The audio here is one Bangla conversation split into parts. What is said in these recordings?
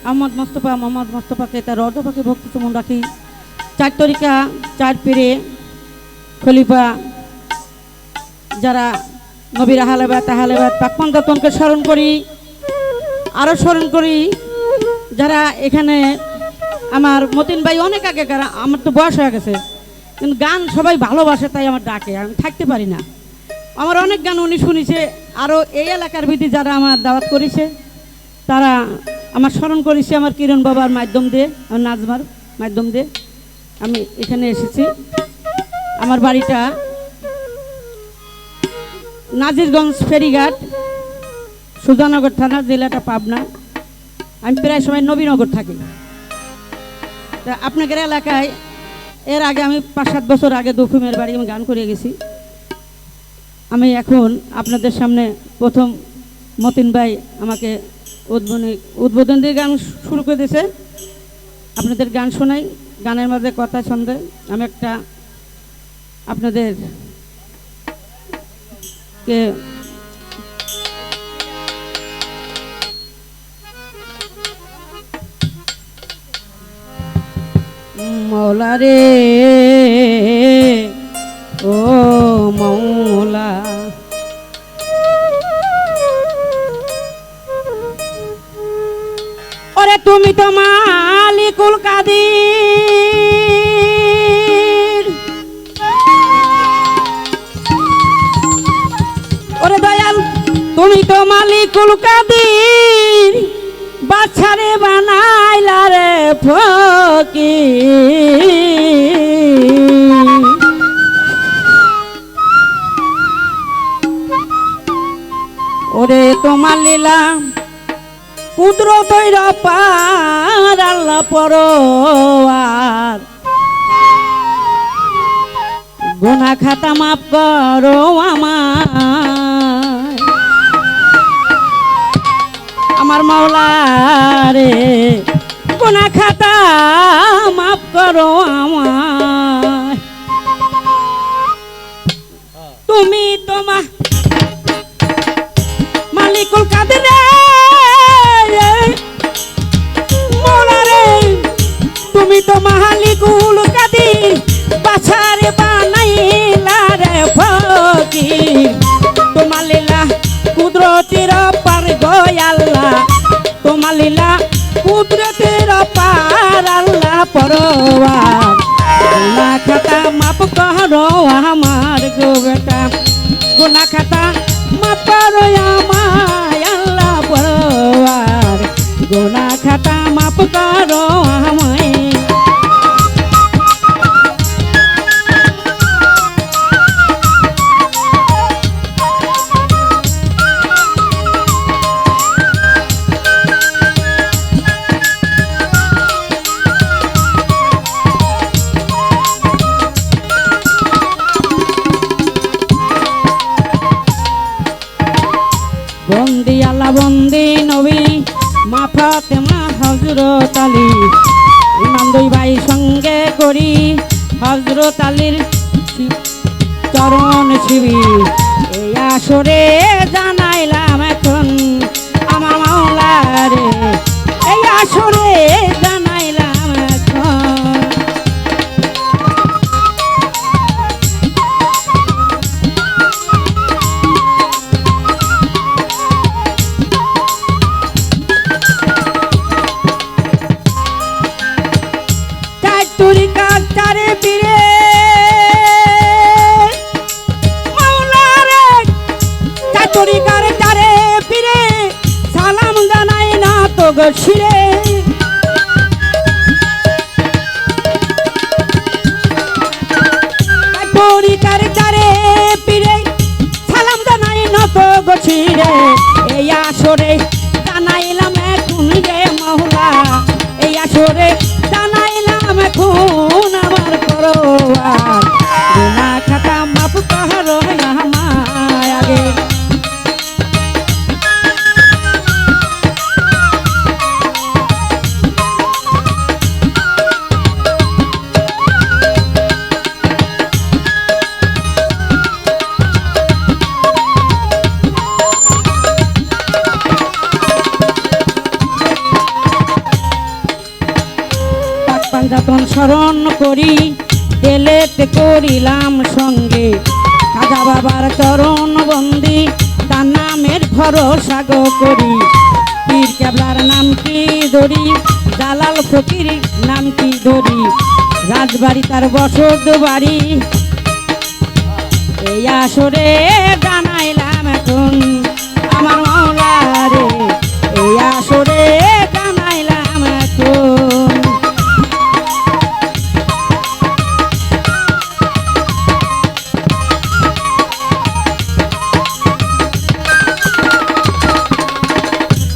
আহমদ মোস্তফা মোহাম্মদ মোস্তফাকে তার রজপাকে ভক্তি চুমন রাখি। 4 তরিকা 4 পীরে খলিফা যারা নবীর আহলেবাদ তাহলেবাদ পাকমন্দাতনকে স্মরণ করি। আরও স্মরণ করি যারা এখানে আমার মতিন ভাই অনেক আগে, আমার তো বয়স হয়ে গেছে কিন্তু গান সবাই ভালোবাসে তাই আমার ডাকে, আমি থাকতে পারি না। আমার অনেক গান উনি শুনিছে। আরও এই এলাকার ভিতরে যারা আমার দাওয়াত করেছে তারা আমার স্মরণ করেছে আমার কিরণ বাবার মাধ্যম দিয়ে, আমার নাজমার মাধ্যম দিয়ে আমি এখানে এসেছি। আমার বাড়িটা নাজিরগঞ্জ ফেরিঘাট, সুজানগর থানা, জেলাটা পাবনা। আমি প্রায় সময় নবীনগর থাকি। তা আপনাদের এলাকায় এর আগে আমি 5-7 বছর আগে দফিমের বাড়ি আমি গান করে গেছি। আমি এখন আপনাদের সামনে প্রথম মতিন ভাই আমাকে উদ্বোধন দিয়ে গান শুরু করে দিয়েছে। আপনাদের গান শোনাই, গানের মধ্যে কথা ছন্দে আমি একটা আপনাদের কে মৌলা রে ও মৌলা, ওরে তুমি তো মালিকুল কাদির, ওরে দয়াল তুমি তো মালিকুল কাদির, বাছারে বানাইলা রে ফকির। ওরে তোমার লীলা কুদরতের পার আল্লাহ পরোয়ার, গুনাহ খাতা মাফ করো আমার মাওলা রে, গুনাহ খাতা মাফ করো আমায়। তুমি তোমা মালিকুল কাদের রে মৌলা রে, তুমি তো মালিকুল কাদির, বাছারে বানাইলা রে ফকির। তোমার লীলা কুদরতের পার গো আল্লাহ, তোমার লীলা কুদরতের পার আল্লাহ পরোয়ার, গুনাহ খাতা মাফ করো আমার গো বেটা, গুনাহ খাতা মাফ করো আমায় আল্লাহ পরোয়ার, গুনাহ খাতা মাফ করো আমায়। বন্দি আল্লাহ বন্দি নবী মা ফাতেমা হযরত আলী, ইমাম দুই ভাই সঙ্গে করি হযরত আলীর চরণ শিবির। এই আসরে জানাইলাম এখন আমার মাওলা রে, এই আসরে জানাইলাম এখন। তরিকা চারে পীরে মাওলা রে, তরিকার চারে পীরে সালাম জানাই না তো গো শিরে। তরিকার চারে পীরে সালাম জানাই না তো গো শিরে। এই আসরে জানাইলাম এখন রে মাওলা, এই আসরে জানাইলাম এখন আমার পরোয়ার, গুনাহ খাতা মাফ করো আমায় আগে। যাতন স্মরণ করি তেলেতে করিলাম সঙ্গে খাজা বাবার চরণ বন্দি তার নামের ভরসা গো করি পীর কেবলার নাম কি ধরি জালাল ফকির নাম কি ধরি রাজবাড়ি তার বসত বাড়ি এই আসরে জানাইলাম এখন আমার মাওলা রে এই আসরে জানাইলাম এখন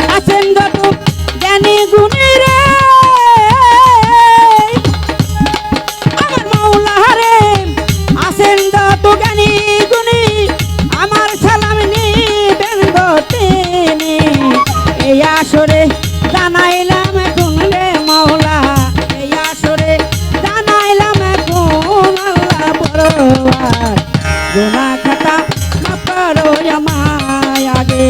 আছেন যত জ্ঞানী গুণী রে আমার মাওলা রে আছেন যত জ্ঞানী গুণী আমার সালাম নিবেন গো তিনি এই আসরে জানাইলাম এখন রে মাওলা এই আসরে জানাইলাম এখন আল্লাহ পরওয়ার গুনাহ খাতা মাফ করো আমায় আগে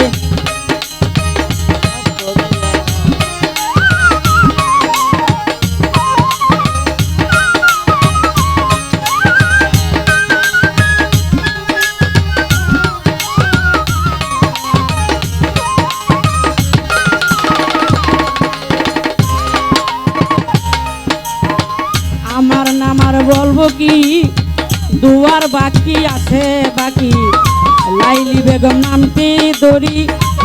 আমার নামার বলবো কি দুয়ার বাকি আছে বাকি লাইলি বেগম নামটি দড়ি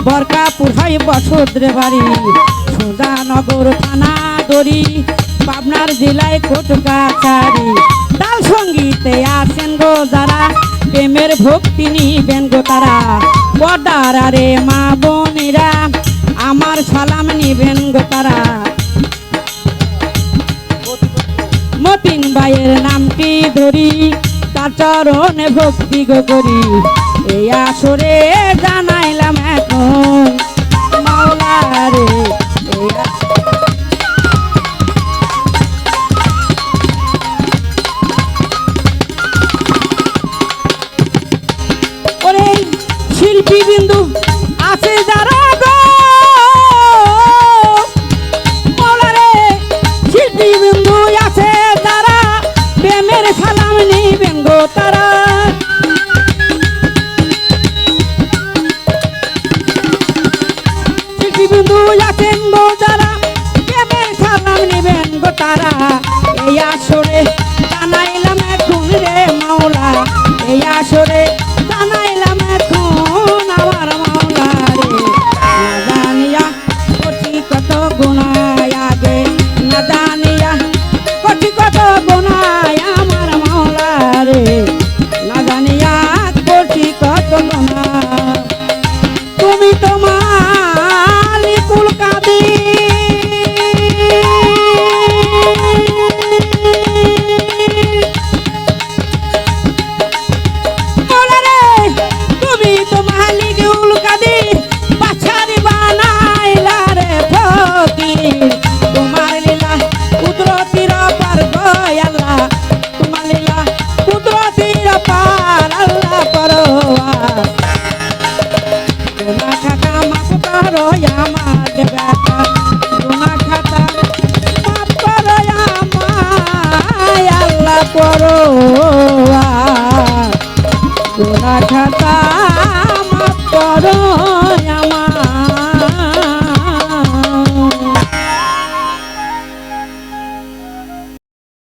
বরকাপুর হয় বসদ্রে বাড়ি সুজানগর থানা দড়ি পাবনার জেলায় কোটকাছাড়ি তাল সঙ্গীতে আছেন গো যারা প্রেমের ভক্তি নিবেন গো তারা পর্দারা রে মা বোনেরা আমার সালাম নিবেন গো তারা মতিন ভাইয়ের নামটি ধরি তার চরণে ভক্তি গো করি এই আসরে জানাইলাম এখন মাওলা রে ওরে শিল্পী বিন্দু আছে যারা গো মাওলা রে শিল্পী বিন্দু আছে যারা প্রেমের সালাম নিবেন গো তারা শিল্পী বিন্দু আছেন গো যারা প্রেমের সালাম নিবেন গো তারা এই আসরে জানাইলাম এখন রে মাওলা এই আসরে জানাইলাম এখন আমার মাওলা রে না জানিয়া কোটি কত গুনাহ আগে না জানিয়া কোটি কত গুনাহ আমার মাওলা রে না জানিয়া কোটি কত গুনাহ তুমি তো মালিকুল কাদির মাওলা রে তুমি তো মালিকুল কাদির বাছারি বানাইলা রে ফকির তোমার লীলা কুদরতির পার গো আল্লাহ তোমার লীলা কুদরতির পার আল্লাহ পরওয়ার গুনাহ খাতা মাফ করো আমার বেটা গুনাহ খাতা মাফ করো আমায় আল্লাহ পরওয়ার